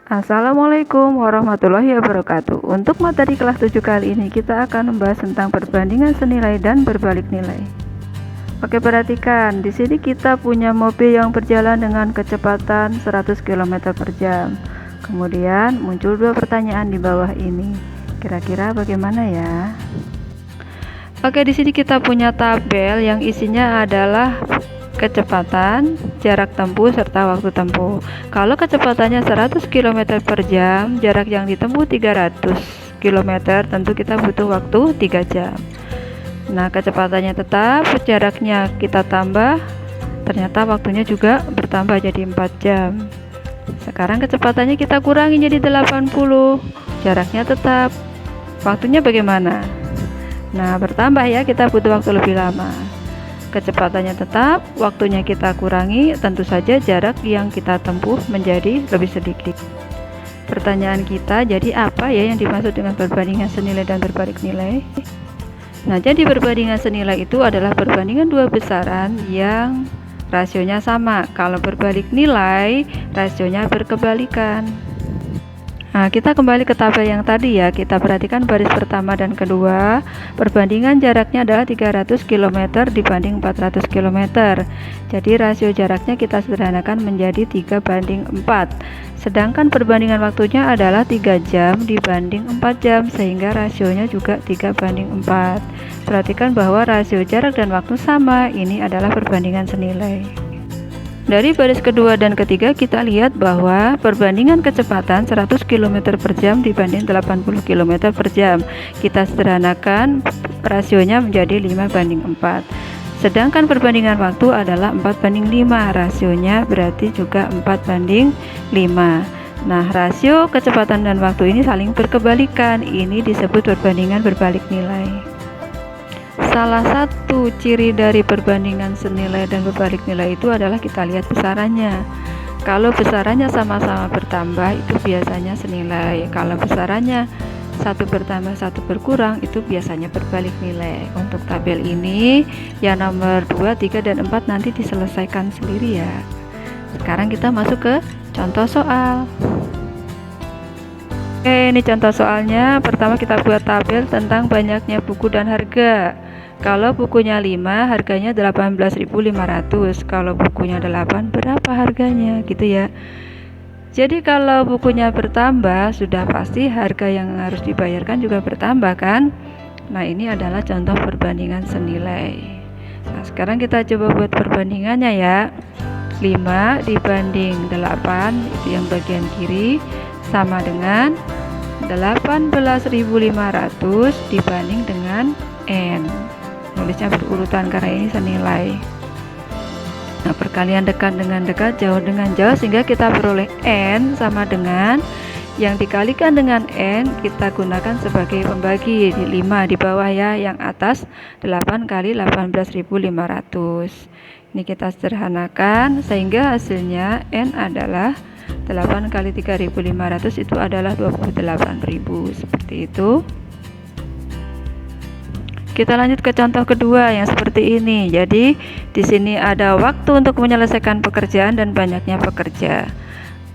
Assalamualaikum warahmatullahi wabarakatuh. Untuk materi kelas 7 kali ini kita akan membahas tentang perbandingan senilai dan berbalik nilai. Oke, perhatikan. Di sini kita punya mobil yang berjalan dengan kecepatan 100 km per jam. Kemudian muncul dua pertanyaan di bawah ini. Kira-kira bagaimana ya? Oke, di sini kita punya tabel yang isinya adalah kecepatan, jarak tempuh, serta waktu tempuh. Kalau kecepatannya 100 km per jam, jarak yang ditempuh 300 km, tentu kita butuh waktu 3 jam. Nah, kecepatannya tetap, jaraknya kita tambah, ternyata waktunya juga bertambah jadi 4 jam. Sekarang kecepatannya kita kurangi jadi 80, jaraknya tetap, waktunya bagaimana? Nah, bertambah ya, kita butuh waktu lebih lama. Kecepatannya tetap, waktunya kita kurangi, tentu saja jarak yang kita tempuh menjadi lebih sedikit. Pertanyaan kita, jadi apa ya yang dimaksud dengan perbandingan senilai dan berbalik nilai? Nah, jadi perbandingan senilai itu adalah perbandingan dua besaran yang rasionya sama. Kalau berbalik nilai, rasionya berkebalikan. Nah, kita kembali ke tabel yang tadi ya. Kita perhatikan baris pertama dan kedua. Perbandingan jaraknya adalah 300 km dibanding 400 km. Jadi rasio jaraknya kita sederhanakan menjadi 3:4. Sedangkan perbandingan waktunya adalah 3 jam dibanding 4 jam, sehingga rasionya juga 3:4. Perhatikan bahwa rasio jarak dan waktu sama. Ini adalah perbandingan senilai. Dari baris kedua dan ketiga kita lihat bahwa perbandingan kecepatan 100 km per jam dibanding 80 km per jam. Kita sederhanakan rasionya menjadi 5:4. Sedangkan perbandingan waktu adalah 4:5. Rasionya berarti juga 4:5. Nah, rasio kecepatan dan waktu ini saling berkebalikan. Ini disebut perbandingan berbalik nilai. Salah satu ciri dari perbandingan senilai dan berbalik nilai itu adalah kita lihat besarannya. Kalau besarannya sama-sama bertambah, itu biasanya senilai. Kalau besarannya satu bertambah satu berkurang, itu biasanya berbalik nilai. Untuk tabel ini yang nomor 2, 3, dan 4 nanti diselesaikan sendiri ya. Sekarang kita masuk ke contoh soal. Oke, ini contoh soalnya. Pertama kita buat tabel tentang banyaknya buku dan harga. Kalau bukunya 5, harganya 18.500. Kalau bukunya 8, berapa harganya? Gitu ya. Jadi kalau bukunya bertambah, sudah pasti harga yang harus dibayarkan juga bertambah kan? Nah, ini adalah contoh perbandingan senilai. Nah, sekarang kita coba buat perbandingannya ya. 5 dibanding 8, itu yang bagian kiri, sama dengan 18.500 dibanding dengan N. Nulisnya berurutan karena ini senilai. Nah, perkalian dekat dengan dekat, jauh dengan jauh, sehingga kita peroleh N sama dengan yang dikalikan dengan N kita gunakan sebagai pembagi di 5 di bawah ya, yang atas 8 kali 18.500. Ini kita sederhanakan sehingga hasilnya N adalah 8 kali 3.500 itu adalah 28.000. Seperti itu. Kita lanjut ke contoh kedua yang seperti ini. Jadi di sini ada waktu untuk menyelesaikan pekerjaan dan banyaknya pekerja.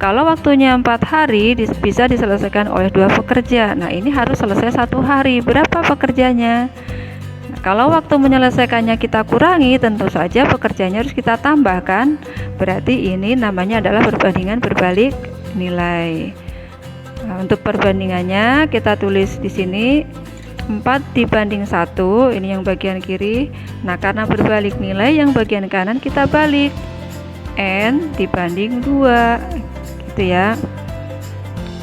Kalau waktunya 4 hari bisa diselesaikan oleh 2 pekerja. Nah, ini harus selesai 1 hari. Berapa pekerjanya? Nah, kalau waktu menyelesaikannya kita kurangi, tentu saja pekerjanya harus kita tambahkan. Berarti ini namanya adalah perbandingan berbalik nilai. Nah, untuk perbandingannya kita tulis di sini 4 dibanding 1, ini yang bagian kiri. Nah, karena berbalik nilai, yang bagian kanan kita balik, N dibanding 2 gitu ya.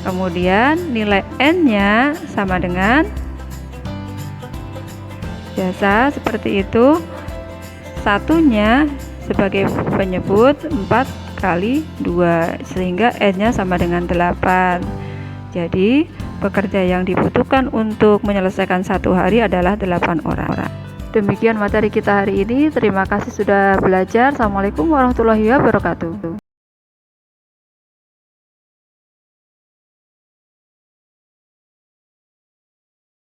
Kemudian nilai N nya sama dengan, biasa seperti itu, satunya sebagai penyebut 4 kali 2, sehingga N nya sama dengan 8. Jadi pekerja yang dibutuhkan untuk menyelesaikan 1 hari adalah 8 orang. Demikian materi kita hari ini. Terima kasih sudah belajar. Assalamualaikum warahmatullahi wabarakatuh.